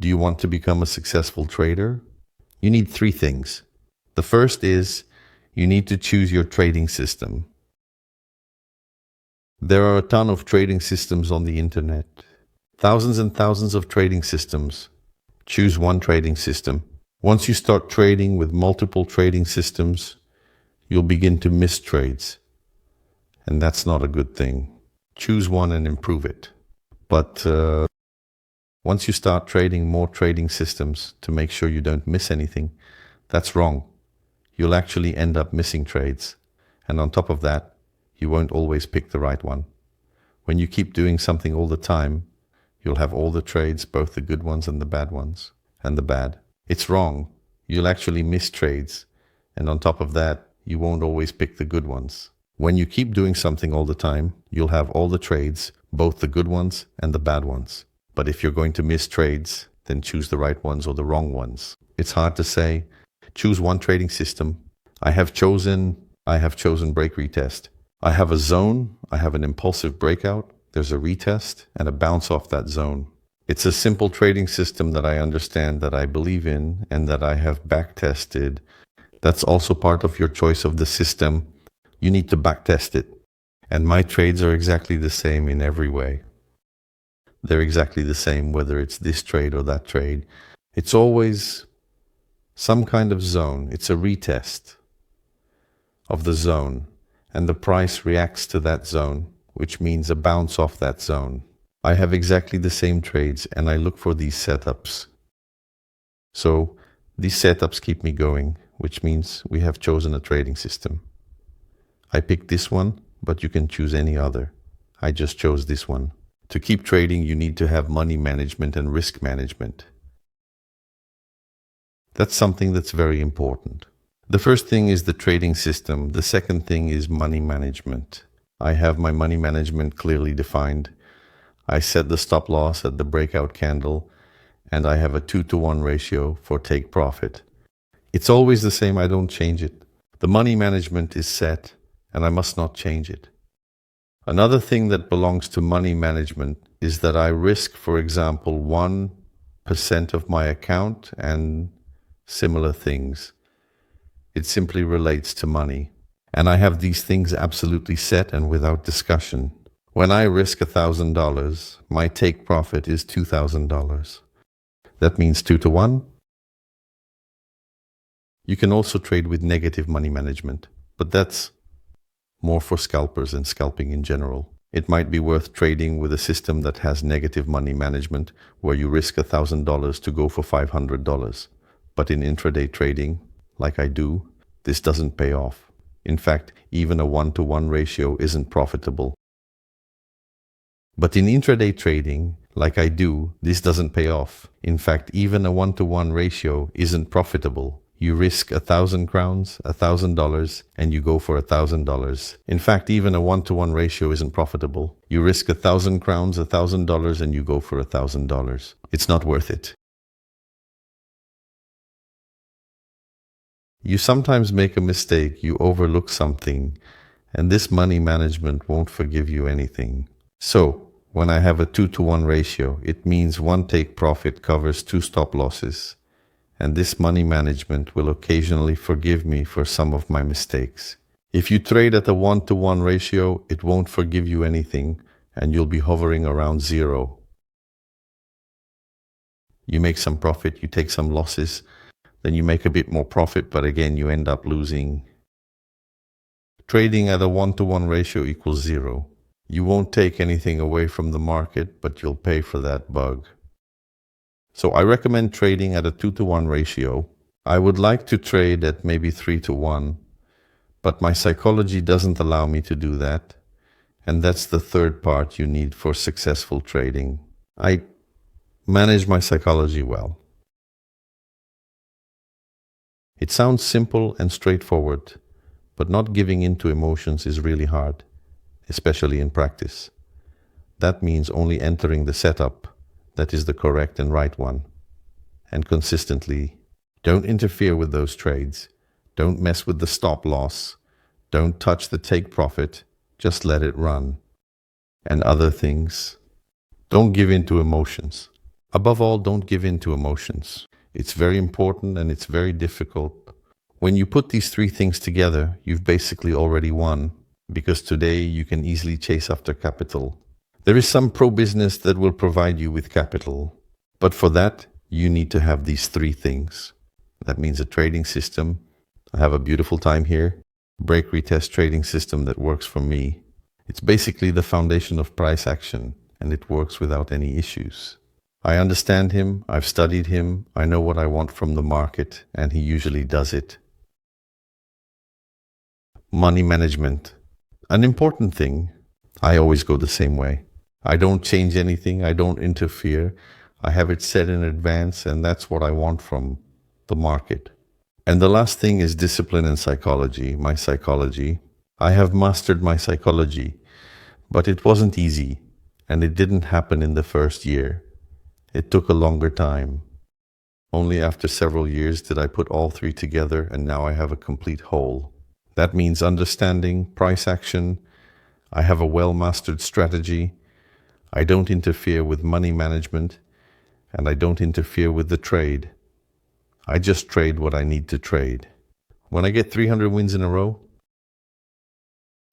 Do you want to become a successful trader? You need three things. The first is you need to choose your trading system. There are a ton of trading systems on the internet. Thousands and thousands of trading systems. Choose one trading system. Once you start trading with multiple trading systems, you'll begin to miss trades. And that's not a good thing. Choose one and improve it. But once you start trading more trading systems to make sure you don't miss anything, that's wrong. You'll actually end up missing trades. And on top of that, you won't always pick the right one. When you keep doing something all the time, you'll have all the trades, both the good ones and the bad ones, and the bad. It's wrong. You'll actually miss trades. And on top of that, you won't always pick the good ones. When you keep doing something all the time, you'll have all the trades, both the good ones and the bad ones. But if you're going to miss trades, then choose the right ones or the wrong ones. It's hard to say. Choose one trading system. I have chosen break retest. I have a zone, I have an impulsive breakout, there's a retest, and a bounce off that zone. It's a simple trading system that I understand, that I believe in, and that I have backtested. That's also part of your choice of the system. You need to backtest it. And my trades are exactly the same in every way. They're exactly the same whether it's this trade or that trade. It's always some kind of zone. It's a retest of the zone. And the price reacts to that zone, which means a bounce off that zone. I have exactly the same trades and I look for these setups. So these setups keep me going, which means we have chosen a trading system. I picked this one, but you can choose any other. I just chose this one. To keep trading, you need to have money management and risk management. That's something that's very important. The first thing is the trading system. The second thing is money management. I have my money management clearly defined. I set the stop loss at the breakout candle, and I have a 2-to-1 ratio for take profit. It's always the same. I don't change it. The money management is set, and I must not change it. Another thing that belongs to money management is that I risk, for example, 1% of my account and similar things. It simply relates to money. And I have these things absolutely set and without discussion. When I risk $1,000, my take profit is $2,000. That means 2-to-1. You can also trade with negative money management, but that's more for scalpers and scalping in general. It might be worth trading with a system that has negative money management, where you risk $1,000 to go for $500. But in intraday trading, like I do, this doesn't pay off. In fact, even a 1-to-1 ratio isn't profitable. But in intraday trading, like I do, this doesn't pay off. In fact, even a 1-to-1 ratio isn't profitable. You risk 1,000 crowns, $1,000, and you go for $1,000. In fact, even a 1-to-1 ratio isn't profitable. You risk 1,000 crowns, $1,000, and you go for $1,000. It's not worth it. You sometimes make a mistake, you overlook something, and this money management won't forgive you anything. So, when I have a 2-to-1 ratio, it means one take profit covers 2 stop losses, and this money management will occasionally forgive me for some of my mistakes. If you trade at a 1-to-1 ratio, it won't forgive you anything, and you'll be hovering around 0. You make some profit, you take some losses, then you make a bit more profit, but again you end up losing. Trading at a 1-to-1 ratio equals 0. You won't take anything away from the market, but you'll pay for that bug. So I recommend trading at a 2-to-1 ratio. I would like to trade at maybe 3-to-1, but my psychology doesn't allow me to do that. And that's the third part you need for successful trading. I manage my psychology well. It sounds simple and straightforward, but not giving in to emotions is really hard, especially in practice. That means only entering the setup that is the correct and right one, and consistently. Don't interfere with those trades. Don't mess with the stop loss. Don't touch the take profit. Just let it run. And other things. Don't give in to emotions. Above all, don't give in to emotions. It's very important and it's very difficult. When you put these three things together, you've basically already won, because today you can easily chase after capital. There is some pro-business that will provide you with capital, but for that, you need to have these three things. That means a trading system. I have a beautiful time here. Break retest trading system that works for me. It's basically the foundation of price action, and it works without any issues. I understand him, I've studied him, I know what I want from the market, and he usually does it. Money management. An important thing. I always go the same way. I don't change anything, I don't interfere. I have it set in advance, and that's what I want from the market. And the last thing is discipline and psychology, my psychology. I have mastered my psychology, but it wasn't easy, and it didn't happen in the first year. It took a longer time. Only after several years did I put all three together, and now I have a complete whole. That means understanding, price action. I have a well-mastered strategy. I don't interfere with money management, and I don't interfere with the trade. I just trade what I need to trade. When I get 300 wins in a row,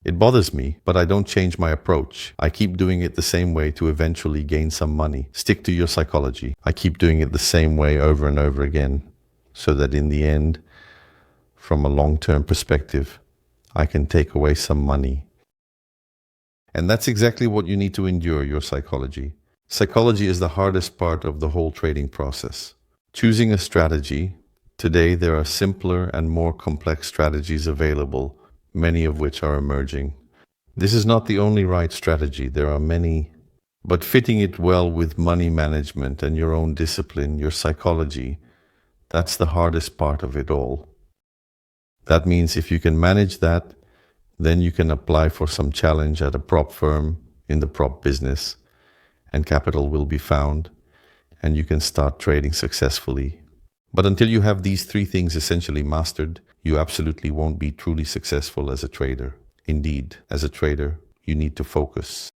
it bothers me, but I don't change my approach. I keep doing it the same way to eventually gain some money. Stick to your psychology. I keep doing it the same way over and over again, so that in the end, from a long-term perspective, I can take away some money. And that's exactly what you need to endure, your psychology. Psychology is the hardest part of the whole trading process. Choosing a strategy. Today there are simpler and more complex strategies available, many of which are emerging. This is not the only right strategy, there are many, but fitting it well with money management and your own discipline, your psychology, that's the hardest part of it all. That means if you can manage that, then you can apply for some challenge at a prop firm in the prop business, and capital will be found, and you can start trading successfully. But until you have these three things essentially mastered, you absolutely won't be truly successful as a trader. Indeed, as a trader, you need to focus.